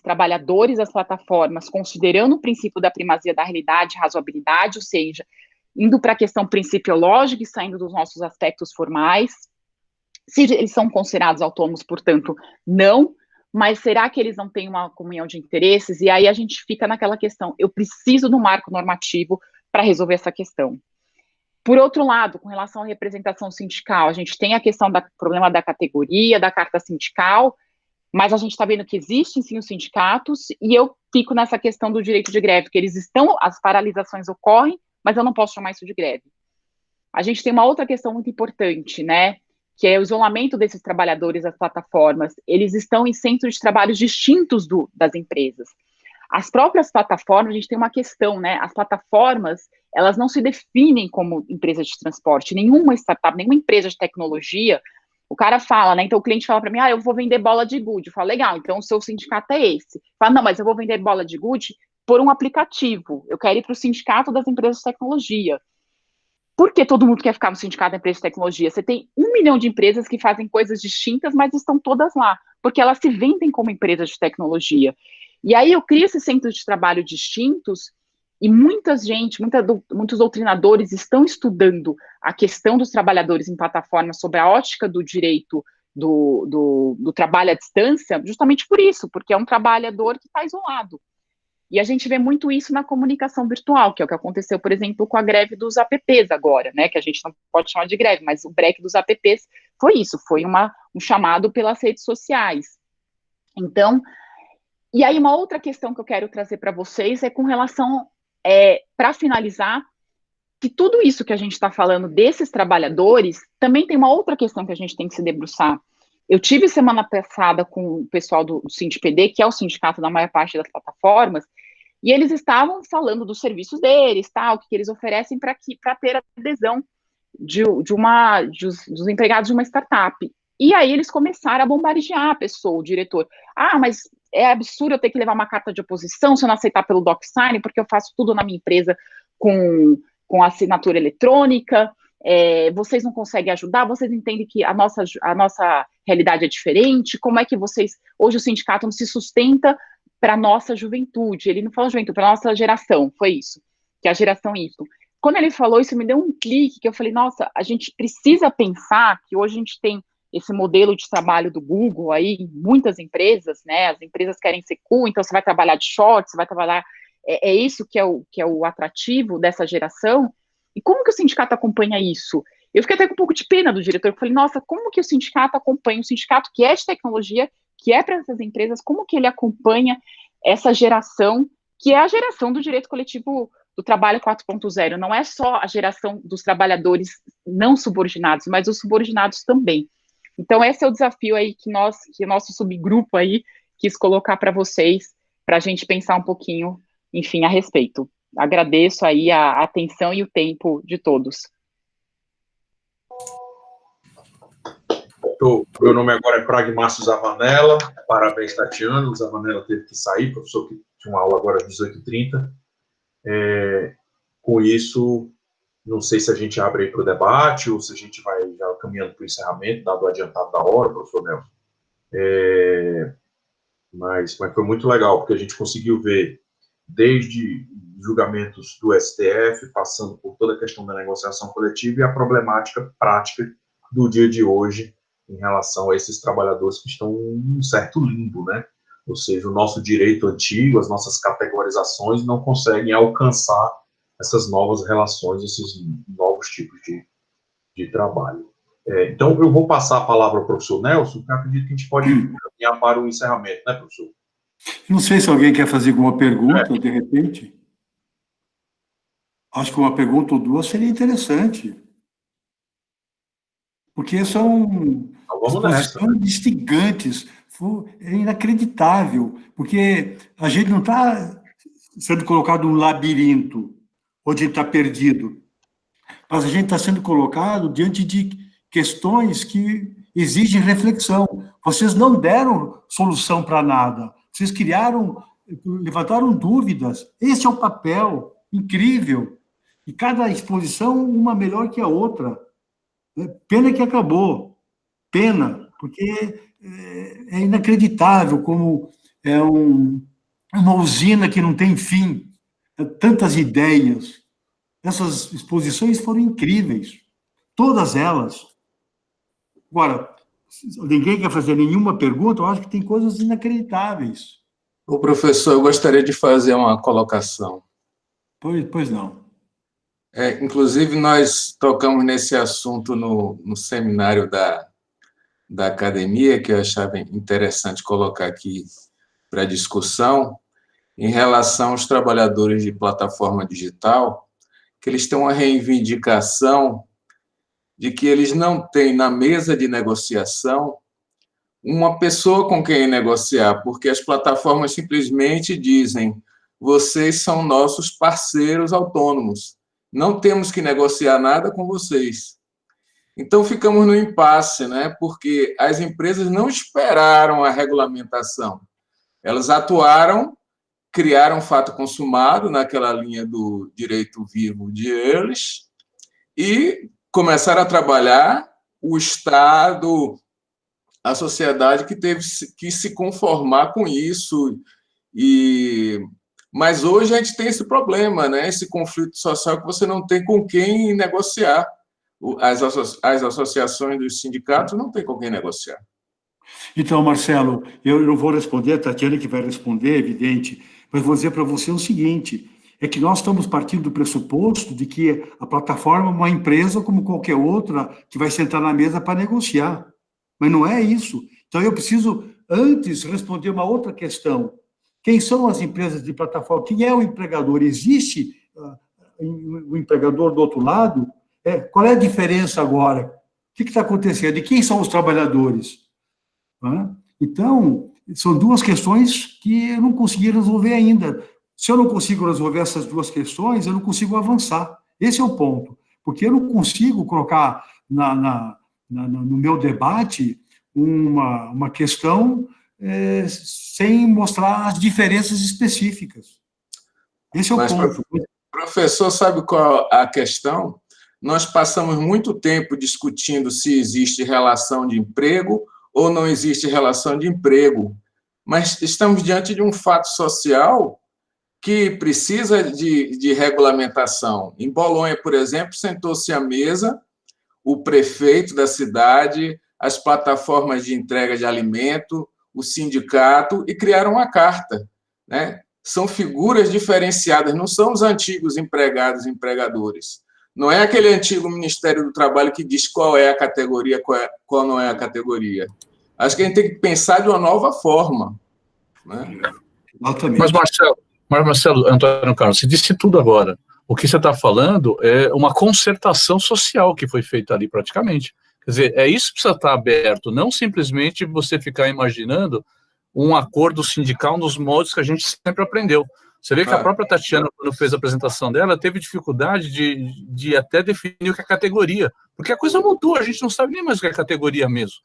trabalhadores das plataformas, considerando o princípio da primazia da realidade e razoabilidade, ou seja, indo para a questão principiológica e saindo dos nossos aspectos formais. Se eles são considerados autônomos, portanto, não, mas será que eles não têm uma comunhão de interesses? E aí a gente fica naquela questão, eu preciso do marco normativo para resolver essa questão. Por outro lado, com relação à representação sindical, a gente tem a questão do problema da categoria, da carta sindical, mas a gente está vendo que existem sim os sindicatos, e eu fico nessa questão do direito de greve, que eles estão, as paralisações ocorrem, mas eu não posso chamar isso de greve. A gente tem uma outra questão muito importante, né, que é o isolamento desses trabalhadores das plataformas. Eles estão em centros de trabalhos distintos das empresas. As próprias plataformas, a gente tem uma questão, né, as plataformas, elas não se definem como empresas de transporte, nenhuma startup, nenhuma empresa de tecnologia, o cara fala, né, então o cliente fala para mim, eu vou vender bola de gude, eu falo, legal, então o seu sindicato é esse. Fala, não, mas eu vou vender bola de gude por um aplicativo, eu quero ir para o sindicato das empresas de tecnologia. Por que todo mundo quer ficar no sindicato da empresa de tecnologia? Você tem 1 milhão de empresas que fazem coisas distintas, mas estão todas lá, porque elas se vendem como empresas de tecnologia. E aí eu crio esses centros de trabalho distintos, e muitos doutrinadores estão estudando a questão dos trabalhadores em plataformas sob a ótica do direito do trabalho à distância, justamente por isso, porque é um trabalhador que está isolado. E a gente vê muito isso na comunicação virtual, que é o que aconteceu, por exemplo, com a greve dos apps agora, né, que a gente não pode chamar de greve, mas o break dos apps foi isso, foi um chamado pelas redes sociais. Então, e aí uma outra questão que eu quero trazer para vocês é com relação, para finalizar, que tudo isso que a gente está falando desses trabalhadores, também tem uma outra questão que a gente tem que se debruçar. Eu tive semana passada com o pessoal do SINDPD, que é o sindicato da maior parte das plataformas, e eles estavam falando dos serviços deles, o que eles oferecem para ter adesão dos empregados de uma startup. E aí eles começaram a bombardear a pessoa, o diretor. Mas é absurdo eu ter que levar uma carta de oposição se eu não aceitar pelo DocSign, porque eu faço tudo na minha empresa com assinatura eletrônica, vocês não conseguem ajudar, vocês entendem que a nossa realidade é diferente, como é que hoje o sindicato não se sustenta para a nossa juventude, ele não fala juventude, para a nossa geração, foi isso, que é a geração Y. Quando ele falou isso, me deu um clique, que eu falei, nossa, a gente precisa pensar que hoje a gente tem esse modelo de trabalho do Google aí em muitas empresas, né, as empresas querem ser cool, então você vai trabalhar de shorts, você vai trabalhar, isso que é o atrativo dessa geração, e como que o sindicato acompanha isso? Eu fiquei até com um pouco de pena do diretor, eu falei, nossa, como que o sindicato acompanha, um sindicato que é de tecnologia, que é para essas empresas, como que ele acompanha essa geração, que é a geração do direito coletivo do trabalho 4.0, não é só a geração dos trabalhadores não subordinados, mas os subordinados também. Então, esse é o desafio aí que o nosso subgrupo aí quis colocar para vocês, para a gente pensar um pouquinho, enfim, a respeito. Agradeço aí a atenção e o tempo de todos. Meu nome agora é Pragmácio Zavanella, parabéns, Tatiana. O Zavanella teve que sair, professor que tinha uma aula agora às 18h30. Com isso, não sei se a gente abre aí para o debate ou se a gente vai já caminhando para o encerramento, dado o adiantado da hora, professor Nelson. Mas foi muito legal, porque a gente conseguiu ver desde julgamentos do STF, passando por toda a questão da negociação coletiva e a problemática prática do dia de hoje em relação a esses trabalhadores que estão em um certo limbo, né? Ou seja, o nosso direito antigo, as nossas categorizações não conseguem alcançar essas novas relações, esses novos tipos de trabalho. Então, eu vou passar a palavra ao professor Nelson, porque eu acredito que a gente pode caminhar para o encerramento, né, professor? Não sei se alguém quer fazer alguma pergunta, de repente. Acho que uma pergunta ou duas seria interessante. Porque são exposições instigantes. É inacreditável. Porque a gente não está sendo colocado num labirinto, onde a gente está perdido. Mas a gente está sendo colocado diante de questões que exigem reflexão. Vocês não deram solução para nada. Vocês levantaram dúvidas. Esse é o papel incrível. E cada exposição, uma melhor que a outra. Pena que acabou. Pena, porque é inacreditável como é uma usina que não tem fim. Tantas ideias. Essas exposições foram incríveis. Todas elas. Agora, se ninguém quer fazer nenhuma pergunta, eu acho que tem coisas inacreditáveis. O professor, eu gostaria de fazer uma colocação. Pois não. Inclusive, nós tocamos nesse assunto no seminário da academia, que eu achava interessante colocar aqui para discussão, em relação aos trabalhadores de plataforma digital, que eles têm uma reivindicação de que eles não têm na mesa de negociação uma pessoa com quem negociar, porque as plataformas simplesmente dizem: vocês são nossos parceiros autônomos, não temos que negociar nada com vocês. Então, ficamos no impasse, né? Porque as empresas não esperaram a regulamentação, elas atuaram, criaram fato consumado naquela linha do direito vivo de Ehrlich e começaram a trabalhar. O Estado, a sociedade que teve que se conformar com isso. Mas hoje a gente tem esse problema, né? Esse conflito social que você não tem com quem negociar. As associações dos sindicatos não têm com quem negociar. Então, Marcelo, eu não vou responder, a Tatiana que vai responder, é evidente, mas vou dizer para você o seguinte, é que nós estamos partindo do pressuposto de que a plataforma é uma empresa como qualquer outra que vai sentar na mesa para negociar. Mas não é isso. Então, eu preciso, antes, responder uma outra questão. Quem são as empresas de plataforma? Quem é o empregador? Existe o empregador do outro lado? Qual é a diferença agora? O que está acontecendo? E quem são os trabalhadores? Então, são duas questões que eu não consegui resolver ainda. Se eu não consigo resolver essas duas questões, eu não consigo avançar. Esse é o ponto. Porque eu não consigo colocar no meu debate uma questão sem mostrar as diferenças específicas. Esse é o ponto. Professor, sabe qual a questão? Nós passamos muito tempo discutindo se existe relação de emprego ou não existe relação de emprego, mas estamos diante de um fato social que precisa de regulamentação. Em Bolonha, por exemplo, sentou-se à mesa o prefeito da cidade, as plataformas de entrega de alimento, o sindicato, e criaram uma carta, né? São figuras diferenciadas, não são os antigos empregados e empregadores. Não é aquele antigo Ministério do Trabalho que diz qual é a categoria, qual não é a categoria. Acho que a gente tem que pensar de uma nova forma. Né? Mas, Marcelo, Antônio Carlos, você disse tudo agora. O que você está falando é uma concertação social que foi feita ali praticamente. Quer dizer, é isso que precisa estar aberto, não simplesmente você ficar imaginando um acordo sindical nos moldes que a gente sempre aprendeu. Você vê que a própria Tatiana, quando fez a apresentação dela, teve dificuldade de até definir o que é categoria, porque a coisa mudou, a gente não sabe nem mais o que é categoria mesmo.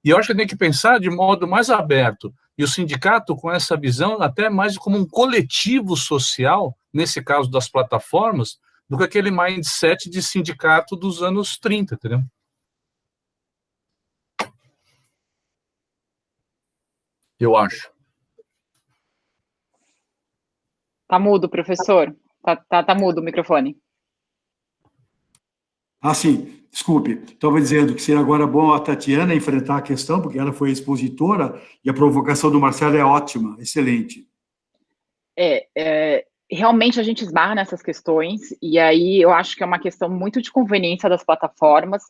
E eu acho que tem que pensar de modo mais aberto, e o sindicato com essa visão até mais como um coletivo social, nesse caso das plataformas, do que aquele mindset de sindicato dos anos 30, entendeu? Eu acho. Tá mudo, professor. Tá mudo o microfone. Sim. Desculpe. Estava dizendo que seria agora bom a Tatiana enfrentar a questão, porque ela foi expositora, e a provocação do Marcelo é ótima, excelente. Realmente a gente esbarra nessas questões, e aí eu acho que é uma questão muito de conveniência das plataformas.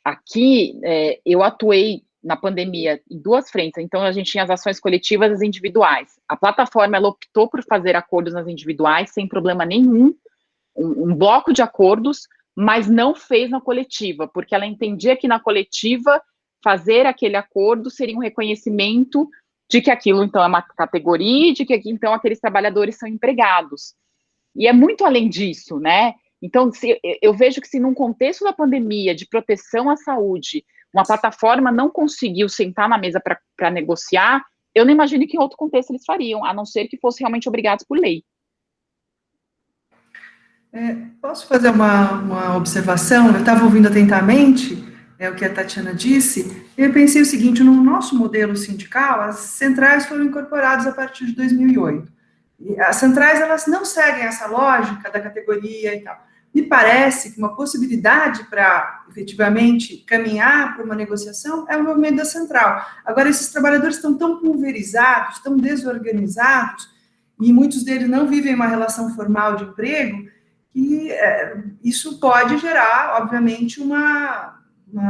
Aqui, eu atuei na pandemia em duas frentes, então a gente tinha as ações coletivas e as individuais. A plataforma, ela optou por fazer acordos nas individuais, sem problema nenhum, um bloco de acordos, mas não fez na coletiva, porque ela entendia que na coletiva fazer aquele acordo seria um reconhecimento de que aquilo, então, é uma categoria, de que, então, aqueles trabalhadores são empregados. E é muito além disso, né? Então, eu vejo que se num contexto da pandemia, de proteção à saúde, uma plataforma não conseguiu sentar na mesa para negociar, eu não imagino que em outro contexto eles fariam, a não ser que fossem realmente obrigados por lei. Posso fazer uma observação? Eu estava ouvindo atentamente o que a Tatiana disse, e eu pensei o seguinte: no nosso modelo sindical, as centrais foram incorporadas a partir de 2008. E as centrais, elas não seguem essa lógica da categoria e tal. Me parece que uma possibilidade para, efetivamente, caminhar para uma negociação é o movimento da central. Agora, esses trabalhadores estão tão pulverizados, tão desorganizados, e muitos deles não vivem uma relação formal de emprego, que isso pode gerar, obviamente, uma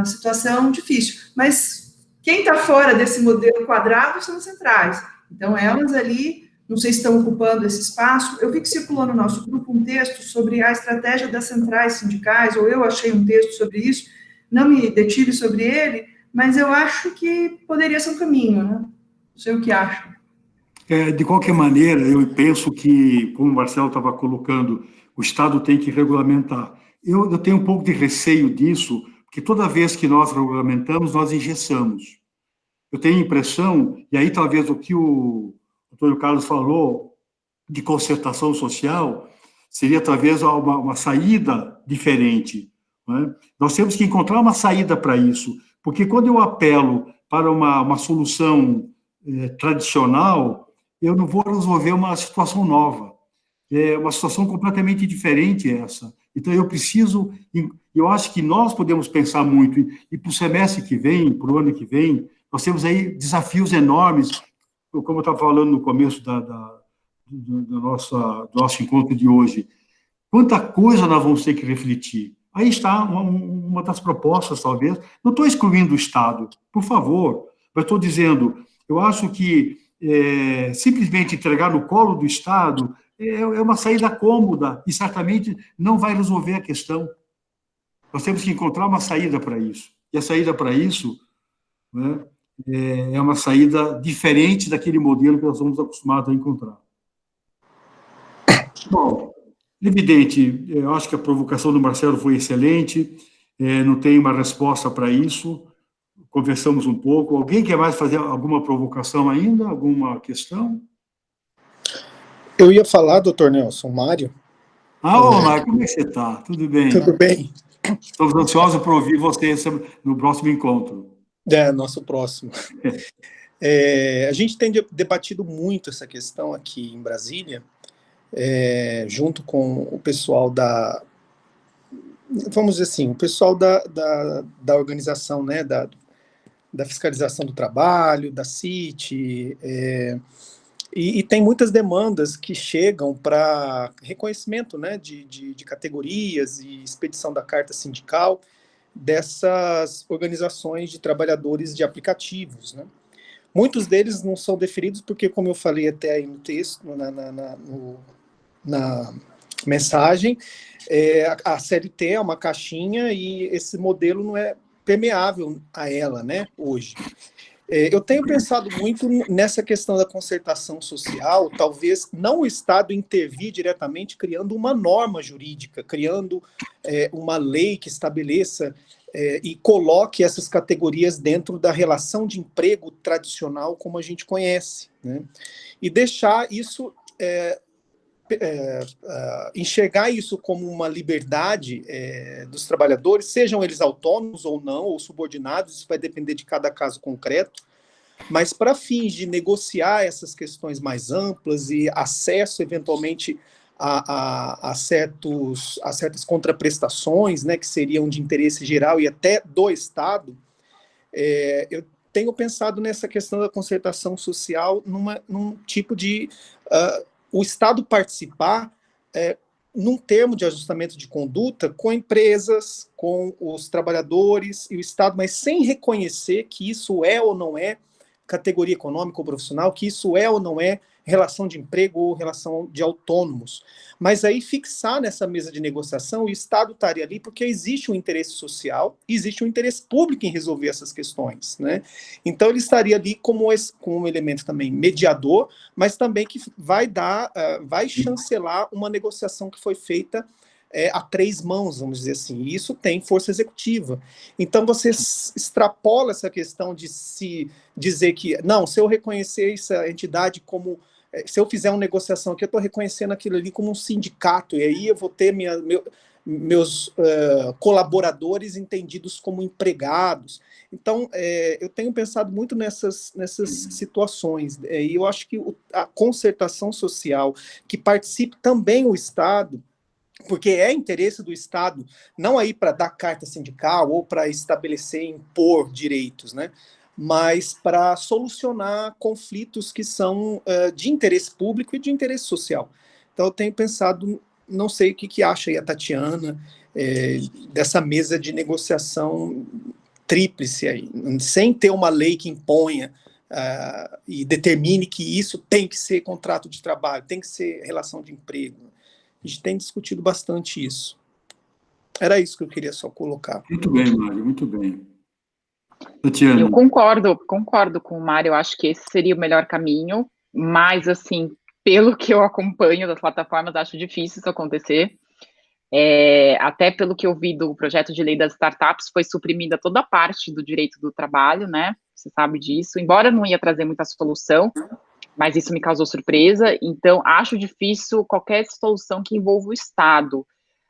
situação difícil. Mas Quem está fora desse modelo quadrado são as centrais. Então, elas ali, não sei se estão ocupando esse espaço. Eu vi que circulou no nosso grupo um texto sobre a estratégia das centrais sindicais, ou eu achei um texto sobre isso, não me detive sobre ele, mas eu acho que poderia ser um caminho, né? Não sei o que acham. De qualquer maneira, eu penso que, como o Marcelo estava colocando, o Estado tem que regulamentar. Eu tenho um pouco de receio disso, porque toda vez que nós regulamentamos, nós engessamos. Eu tenho a impressão, e aí talvez o que o Antônio Carlos falou de concertação social, seria talvez uma saída diferente. Né? Nós temos que encontrar uma saída para isso, porque quando eu apelo para uma solução tradicional, eu não vou resolver uma situação nova. É uma situação completamente diferente essa. Então, eu acho que nós podemos pensar muito, e para o semestre que vem, para o ano que vem, nós temos aí desafios enormes, como eu estava falando no começo do nosso encontro de hoje. Quanta coisa nós vamos ter que refletir. Aí está uma das propostas, talvez. Não estou excluindo o Estado, por favor, mas estou dizendo, eu acho que simplesmente entregar no colo do Estado é uma saída cômoda e certamente não vai resolver a questão. Nós temos que encontrar uma saída para isso. E a saída para isso, né, é uma saída diferente daquele modelo que nós estamos acostumados a encontrar. Bom, evidente, eu acho que a provocação do Marcelo foi excelente, não tenho uma resposta para isso, conversamos um pouco. Alguém quer mais fazer alguma provocação ainda? Alguma questão? Eu ia falar, doutor Nelson, Mário. Mário, como é que você está? Tudo bem? Tudo bem. Estamos ansiosos por ouvir você no próximo encontro. Nosso próximo. A gente tem debatido muito essa questão aqui em Brasília, junto com o pessoal vamos dizer assim, o pessoal da organização, né, da fiscalização do trabalho, da CIT, e tem muitas demandas que chegam para reconhecimento, né, de categorias e expedição da carta sindical dessas organizações de trabalhadores de aplicativos, né? Muitos deles não são deferidos porque, como eu falei até aí no texto, na mensagem, a CLT é uma caixinha e esse modelo não é permeável a ela, né, hoje. Eu tenho pensado muito nessa questão da concertação social, talvez não o Estado intervir diretamente criando uma norma jurídica, criando uma lei que estabeleça e coloque essas categorias dentro da relação de emprego tradicional como a gente conhece, né? E deixar isso, enxergar isso como uma liberdade dos trabalhadores, sejam eles autônomos ou não, ou subordinados, isso vai depender de cada caso concreto, mas para fins de negociar essas questões mais amplas e acesso, eventualmente, a certas contraprestações, né, que seriam de interesse geral e até do Estado, eu tenho pensado nessa questão da concertação social num tipo de o Estado participar num termo de ajustamento de conduta com empresas, com os trabalhadores e o Estado, mas sem reconhecer que isso é ou não é categoria econômica ou profissional, que isso é ou não é relação de emprego ou relação de autônomos. Mas aí fixar nessa mesa de negociação, o Estado estaria ali porque existe um interesse social, existe um interesse público em resolver essas questões, né? Então ele estaria ali como um elemento também mediador, mas também que vai chancelar uma negociação que foi feita a três mãos, vamos dizer assim, e isso tem força executiva. Então você extrapola essa questão de se dizer que, não, se eu reconhecer essa entidade como, se eu fizer uma negociação aqui, eu estou reconhecendo aquilo ali como um sindicato, e aí eu vou ter meus colaboradores entendidos como empregados. Então, eu tenho pensado muito nessas situações, e eu acho que a concertação social, que participe também o Estado, porque é interesse do Estado não aí para dar carta sindical ou para estabelecer, impor direitos, né? Mas para solucionar conflitos que são de interesse público e de interesse social. Então, eu tenho pensado, não sei o que acha aí a Tatiana, dessa mesa de negociação tríplice aí, sem ter uma lei que imponha e determine que isso tem que ser contrato de trabalho, tem que ser relação de emprego. A gente tem discutido bastante isso. Era isso que eu queria só colocar. Muito bem, Mário, muito bem. Tatiana. Eu concordo com o Mário, eu acho que esse seria o melhor caminho, mas, assim, pelo que eu acompanho das plataformas, acho difícil isso acontecer. Até pelo que eu vi do projeto de lei das startups, foi suprimida toda a parte do direito do trabalho, né? Você sabe disso, embora não ia trazer muita solução, mas isso me causou surpresa, então acho difícil qualquer solução que envolva o Estado,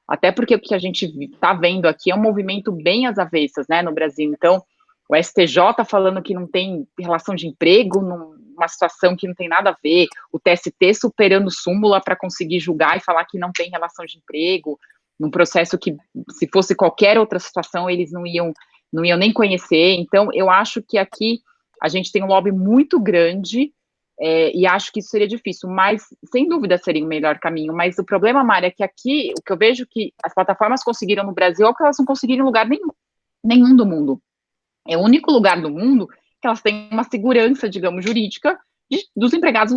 até porque o que a gente está vendo aqui é um movimento bem às avessas, né, no Brasil. Então, o STJ falando que não tem relação de emprego, numa situação que não tem nada a ver, o TST superando súmula para conseguir julgar e falar que não tem relação de emprego, num processo que, se fosse qualquer outra situação, eles não iam nem conhecer. Então, eu acho que aqui a gente tem um lobby muito grande, e acho que isso seria difícil, mas, sem dúvida, seria o melhor caminho. Mas o problema, Mária, é que aqui, o que eu vejo que as plataformas conseguiram no Brasil é o que elas não conseguiram em lugar nenhum do mundo. É o único lugar do mundo que elas têm uma segurança, digamos, jurídica dos empregados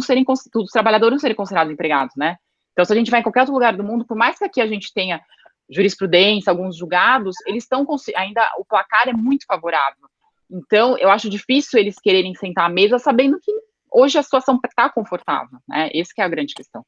dos trabalhadores não serem considerados empregados, né? Então, se a gente vai em qualquer outro lugar do mundo, por mais que aqui a gente tenha jurisprudência, alguns julgados, eles estão ainda, o placar é muito favorável. Então, eu acho difícil eles quererem sentar à mesa sabendo que hoje a situação está confortável, né? Essa que é a grande questão.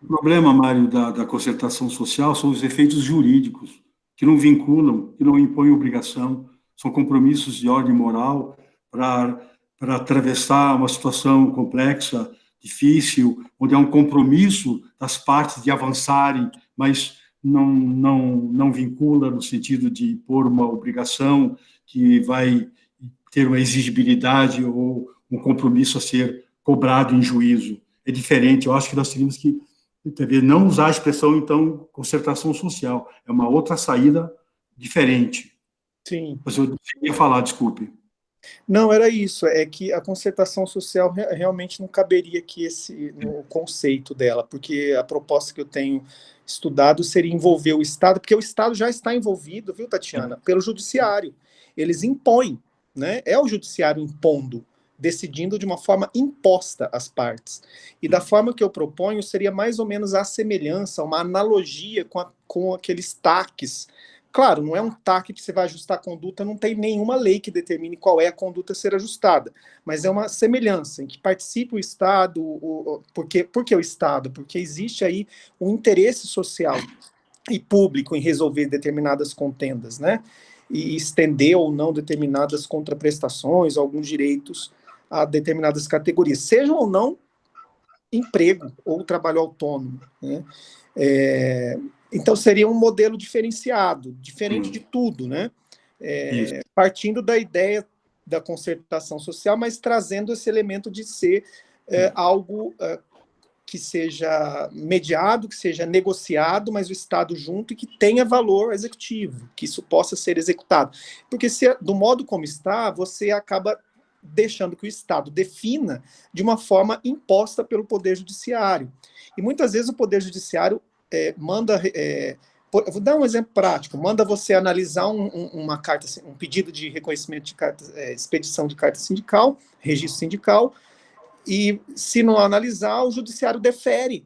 O problema, Mário, da concertação social são os efeitos jurídicos, que não vinculam, que não impõem obrigação, são compromissos de ordem moral para atravessar uma situação complexa, difícil, onde há um compromisso das partes de avançarem, mas não vincula no sentido de pôr uma obrigação que vai ter uma exigibilidade ou um compromisso a ser cobrado em juízo. É diferente, eu acho que nós teríamos que não usar a expressão, então, concertação social. É uma outra saída diferente. Sim. Mas eu ia falar, desculpe. Não, era isso, é que a concertação social realmente não caberia aqui no conceito dela, porque a proposta que eu tenho estudado seria envolver o Estado, porque o Estado já está envolvido, viu, Tatiana, pelo judiciário. Eles impõem, né? É o judiciário impondo, decidindo de uma forma imposta às partes. E da forma que eu proponho, seria mais ou menos a semelhança, uma analogia com aqueles TACs. Claro, não é um TAC que você vai ajustar a conduta, não tem nenhuma lei que determine qual é a conduta a ser ajustada, mas é uma semelhança em que participa o Estado. Por que o Estado? Porque existe aí um interesse social e público em resolver determinadas contendas, né? E estender ou não determinadas contraprestações, alguns direitos a determinadas categorias, sejam ou não emprego ou trabalho autônomo, né? Então, seria um modelo diferenciado, diferente de tudo, né? Partindo da ideia da concertação social, mas trazendo esse elemento de ser algo que seja mediado, que seja negociado, mas o Estado junto e que tenha valor executivo, que isso possa ser executado. Porque do modo como está, você acaba deixando que o Estado defina de uma forma imposta pelo Poder Judiciário. E muitas vezes o Poder Judiciário manda... vou dar um exemplo prático. Manda você analisar uma carta, um pedido de reconhecimento de carta, expedição de carta sindical, registro sindical, e se não analisar, o judiciário defere.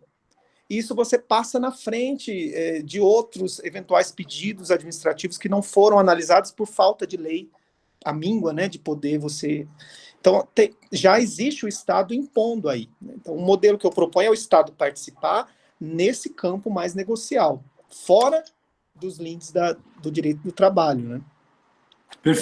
Isso você passa na frente de outros eventuais pedidos administrativos que não foram analisados por falta de lei, a míngua, né, de poder você... Então, já existe o Estado impondo aí. Né? Então, o modelo que eu proponho é o Estado participar nesse campo mais negocial, fora dos links do direito do trabalho, né? Perfeito.